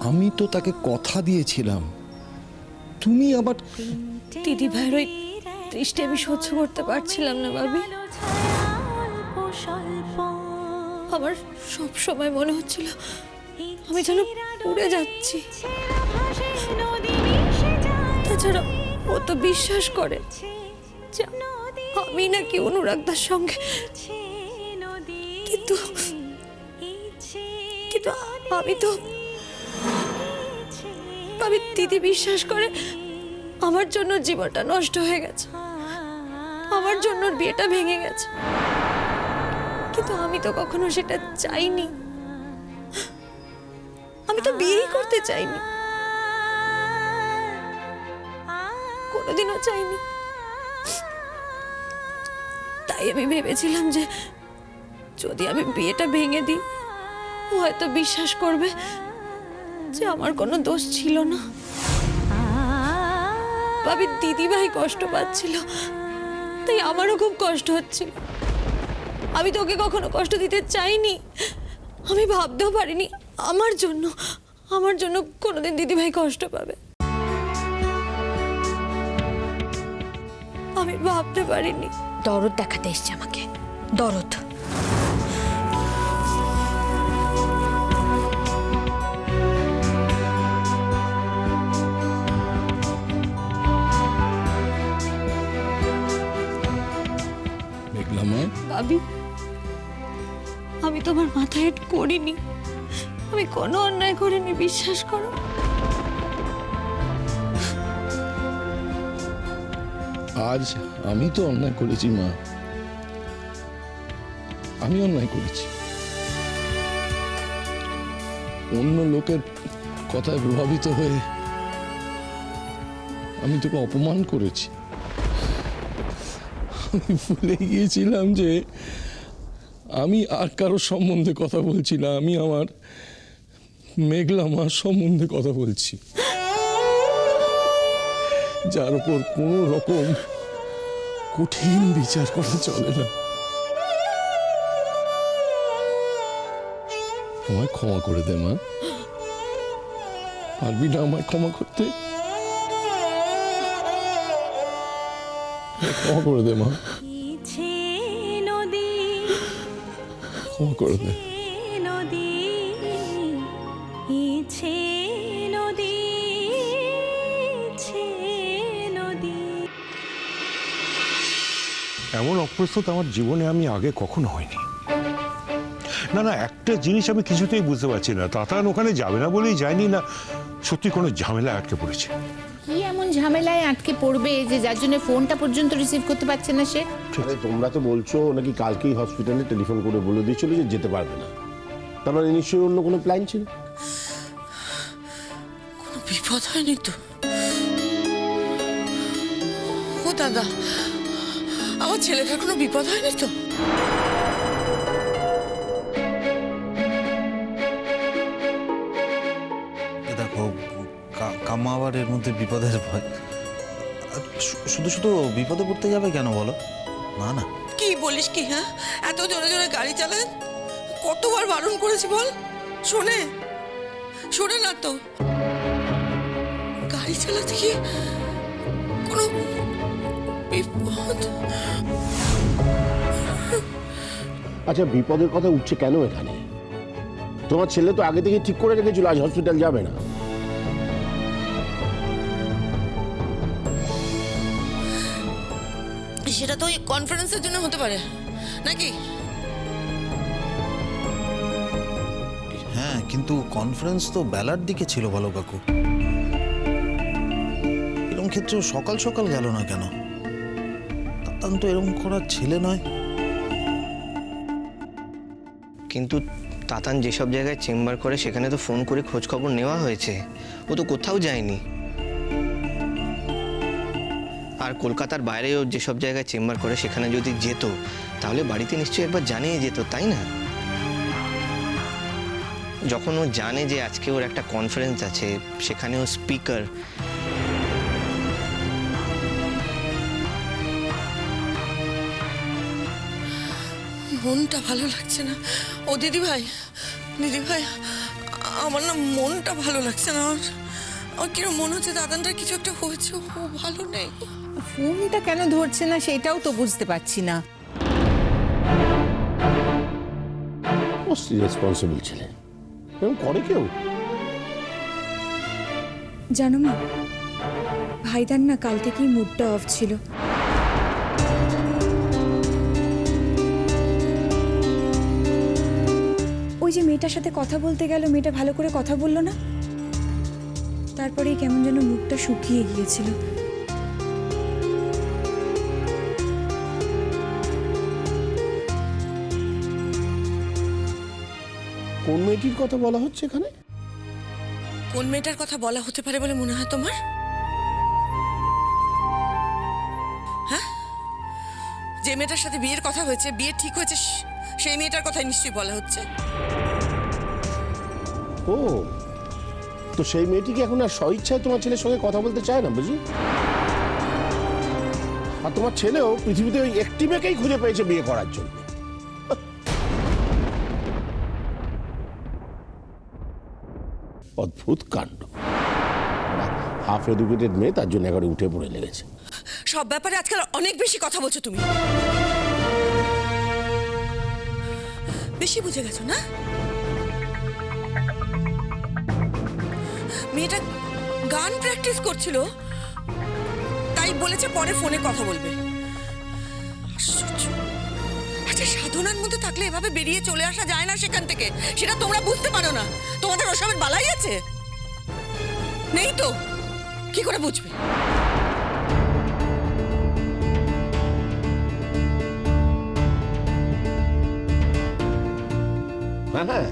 আমি তো তাকে কথা দিয়েছিলাম, তুমি আবার। দিদি ভাইয়ের ওই দৃষ্টি আমি সহ্য করতে পারছিলাম না ভাবি। আমার সব সময় মনে হচ্ছিল আমি যেন উড়ে যাচ্ছি। তাছাড়া ও তো বিশ্বাস করে যে আমি নাকি অনুরাগদার সঙ্গে, কিন্তু কিন্তু আমি দিদি বিশ্বাস করে আমার জন্য জীবনটা নষ্ট হয়ে গেছে, আমার জন্য বিয়েটা ভেঙে গেছে। কিন্তু আমি তো কখনো সেটা চাইনি, আমি তো বিয়েই করতে চাইনি, কোনোদিনও চাইনি। তাই আমি ভেবেছিলাম যে যদি আমি বিয়েটা ভেঙে দিই, ও হয়তো বিশ্বাস করবে যে আমার কোনো দোষ ছিল না। ভাবি দিদি ভাই কষ্ট পাচ্ছিল, তাই আমারও খুব কষ্ট হচ্ছিল। আমি তো ওকে কখনো কষ্ট দিতে চাইনি, আমি ভাবতেও পারিনি আমার জন্য কোনোদিন দিদি ভাই কষ্ট পাবে। আমি ভাবতে পারিনি। দরদ দেখাতে এসছে আমাকে, দরদ। ভাবি আমি তোমার মাথায় হেড করিনি, আমি কোনো অন্যায় করিনি, বিশ্বাস করো। আজ আমি তো অন্যায় করেছি মা, আমি অন্যায় করেছি। অন্য লোকের কথায় প্রভাবিত হয়ে আমি তোকে অপমান করেছি। আমি ভুলে গিয়েছিলাম যে আমি আর কারোর সম্বন্ধে কথা বলছি না, আমি আমার মেঘলা মার সম্বন্ধে কথা বলছি, যার উপর কোনো রকম কঠিন বিচার করা চলে না। আমায় ক্ষমা করে দে মা, পারবি না আমায় ক্ষমা করতে? ক্ষমা করে দে মা, ক্ষমা করে দে। এমন অপ্রস্তুত আমার জীবনে আমি আগে কখনো হয়নি। না না, একটা জিনিস আমি কিছুতেই বুঝতে পারছি না, তাতান ওখানে যাবে না বলেই যায়নি, না সত্যি কোনো ঝামেলা আটকে পড়েছে? কি এমন ঝামেলায় আটকে পড়বে যে যার জন্য ফোনটা পর্যন্ত রিসিভ করতে পারছে না সে? আরে তোমরা তো বলছো নাকি কালকেই হসপিটালে টেলিফোন করে বলে দিয়েছিল যে যেতে পারবে না, তার মানে নিশ্চয়ই অন্য কোনো প্ল্যান ছিল। কোনো বিপদ হয়নি তো? ও দাদা, আমার ছেলেটার কোনো বিপদ হয়নি তো? দেখো, কাম্মা আবার এর মধ্যে বিপদের ভয়। শুধু শুধু বিপদে পড়তে যাবে কেন বলো? না না। কি বলিস কি? হ্যাঁ, এত জোরে জোরে গাড়ি চালান, কতবার বারণ করেছি বল? শোনে না তো। গাড়ি চালাতে কি কোনো বিপদ? আচ্ছা, বিপদের কথা উঠছে কেন এখানে? তোমার ছেলে তো আগে থেকে ঠিক করে রেখেছিল আজ হসপিটাল যাবে না। সেটা তো ওই কনফারেন্সের জন্য হতে পারে নাকি? হ্যাঁ, কিন্তু কনফারেন্স তো বেলার দিকে ছিল বলো কাকু। এরকম ক্ষেত্রে সকাল সকাল গেল না কেন? তাতান তো এরকম করার ছেলে নয়। কিন্তু তাতান যেসব জায়গায় চেম্বার করে সেখানে তো ফোন করে খোঁজ খবর নেওয়া হয়েছে, ও তো কোথাও যায়নি। আর কলকাতার বাইরেও যেসব জায়গায় চেম্বার করে সেখানে যদি যেত তাহলে বাড়িতে নিশ্চয়ই একবার জানিয়ে যেত, তাই না? যখন ও জানে যে আজকে ওর একটা কনফারেন্স আছে, সেখানে ও স্পিকার, মনটা ভালো লাগছে না। ও দিদি ভাই আমার না মনটা ভালো লাগছে না। আমার কিরম মনে হচ্ছে দাদানটার কিছু একটা হয়েছে, ও ভালো নেই। ফোনটা কেন ধরছে না সেটাও তো বুঝতে পারছি না। মোস্ট রেসপন্সিবল ছেলে, এরকম করে কেউ? জানো মা, ভাইদার না কাল থেকেই মুডটা অফ ছিল। ওই যে মেয়েটার সাথে কথা বলতে গেল, মেয়েটা ভালো করে কথা বললো না, তারপরেই কেমন যেন মুখটা শুকিয়ে গিয়েছিল। কোন মেয়েটির কথা বলা হচ্ছে এখানে? কোন মেয়েটার কথা বলা হতে পারে বলে মনে হয় তোমার? হ্যাঁ, যে মেয়েটার সাথে বিয়ের কথা হয়েছে, বিয়ে ঠিক হয়েছে, সেই মেয়েটার কথাই নিশ্চয়ই বলা হচ্ছে। ও, তো সেই মেয়েটি কি এখন আর স্বইচ্ছায় তোমার ছেলের সঙ্গে কথা বলতে চায় না বুঝি? আর তোমার ছেলেও পৃথিবীতে ওই একটি মেয়েকেই খুঁজে পেয়েছে বিয়ে করার জন্য। অদ্ভুত কাণ্ড। হাফ এডুকেটেড মেয়ে, তার জন্য একেবারে উঠে পড়ে লেগেছে। সব ব্যাপারে আজকাল অনেক বেশি কথা বলছো তুমি, বেশি বুঝে গেছো না? মেয়েটা গান প্র্যাকটিস করছিল, তাই বলেছে পরে ফোনে কথা বলবে। আশ্চর্য! আচ্ছা, সাধনার মধ্যে থাকলে এভাবে বেরিয়ে চলে আসা যায় না সেখান থেকে, সেটা তোমরা বুঝতে পারো না? তোমাদের ওসবের বালাই আছে নেই তো, কি করে বুঝবে? হ্যাঁ,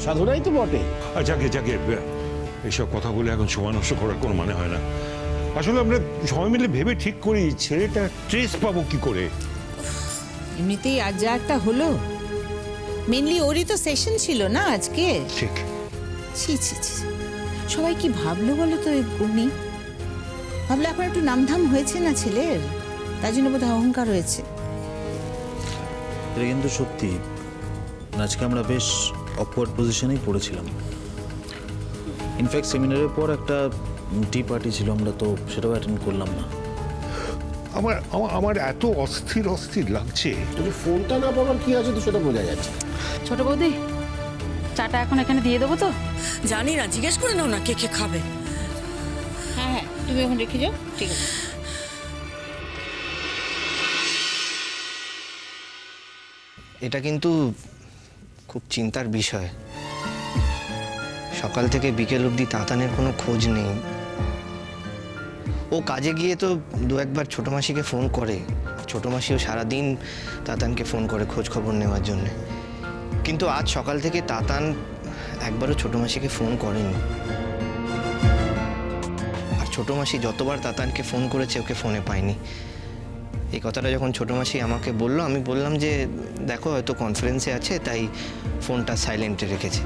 সাধনাই তো বটে। আর যাকে যাকে এইসব কথা বলে এখন সময় নষ্ট করার কোনো মানে হয় না। আসলে আমরা সবাই মিলে ভেবে ঠিক করি ছেলেটা ট্রেস পাবো কি করে। এমনিতেই আজ যা একটা হলো, মেনলি ওরই তো সেশন ছিল না আজকে। ঠিক। ছি ছি ছি, সবাই কি ভাবলো বলো তো উনি? ভাবলে এখন একটু নামধাম হয়েছে না ছেলের, তাই জন্য বোধহয় অহংকার হয়েছে। এটা কিন্তু সত্যি, আজকে আমরা বেশ অকওয়ার্ড পজিশনেই পড়েছিলাম। ইনফ্যাক্ট সেমিনারের পর একটা টি পার্টি ছিল, আমরা তো সেটাও অ্যাটেন্ড করলাম না। আমার আমার আমার এত অস্থির অস্থির লাগছে। তুমি ফোনটা না পাবার কি আছে তো সেটা বোঝা যাচ্ছে। ছোট বৌদি, চাটা এখন এখানে দিয়ে দেবো তো? জানি না, জিজ্ঞেস করে নাও না কে কে খাবে। হ্যাঁ হ্যাঁ, তুমি এখন রেখে যাও, ঠিক আছে। এটা কিন্তু খুব চিন্তার বিষয়। সকাল থেকে বিকেল অবধি তাতানের কোনো খোঁজ নেই। ও কাজে গিয়ে তো দু একবার ছোট মাসিকে ফোন করে, ছোট মাসিও সারাদিন তাতানকে ফোন করে খোঁজ খবর নেওয়ার জন্য। কিন্তু আজ সকাল থেকে তাতান একবারও ছোট মাসিকে ফোন করেনি। আর ছোট মাসি যতবার তাতানকে ফোন করেছে ওকে ফোনে পায়নি। এই কথাটা যখন ছোট মাসি আমাকে বললো, আমি বললাম যে দেখো হয়তো কনফারেন্সে আছে তাই ফোনটা সাইলেন্টে রেখেছে।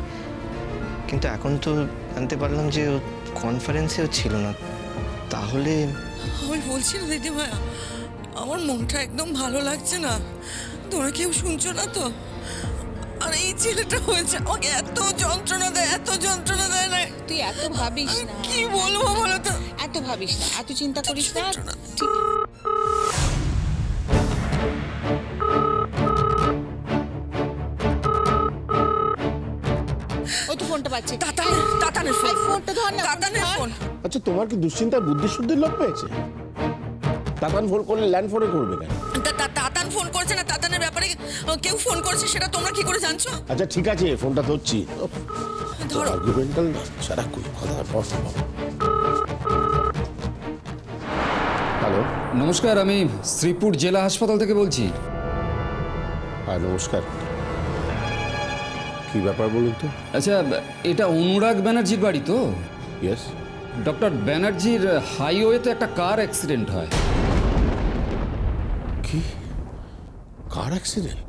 কিন্তু এখন তো জানতে পারলাম যে ও কনফারেন্সেও ছিল না। তাহলে আমি বলছি না দিদিমা, আমার মনটা একদম ভালো লাগছে না। তোমরা কেউ শুনছো না তো? আর এই ছেলেটা হয়েছে আমাকে এত যন্ত্রণা দেয়, এত যন্ত্রণা দেয় না। তুই এত ভাবিস না, কি বলবো বলো তো? এত ভাবিস না, এত চিন্তা করিস না। ঠিক, ওই তো ফোনটা পাচ্ছে। তাতানের ফোন, ফোনটা ধর না, তাতানের ফোন। আচ্ছা, তোমার কি দুশ্চিন্তার বুদ্ধি শুদ্ধির লোক পেয়েছে? তাতান ফোন করলে ল্যান্ড ফোনে করবে কেন? তাতান ফোন করেছে না, তাতানের ব্যাপারে কেউ ফোন করেছে সেটা তোমরা কি করে জানছো? আচ্ছা ঠিক আছে, ফোনটা ধরছি। ধরো। আর্গুমেন্টাল না, সারা কই কথা বল। হ্যালো, নমস্কার, আমি শ্রীপুর জেলা হাসপাতাল থেকে বলছি। হ্যাঁ নমস্কার, কি ব্যাপার বলুন তো? আচ্ছা, এটা অনুরাগ ব্যানার্জির বাড়ি তো? ইয়েস। ডক্টর ব্যানার্জির হাইওয়েতে একটা কার অ্যাক্সিডেন্ট হয়। কি কার অ্যাক্সিডেন্ট?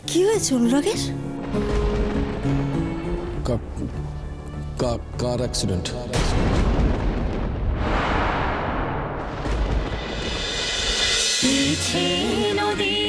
কি হয়েছে অনুরাগের? কার অ্যাক্সিডেন্ট। নদী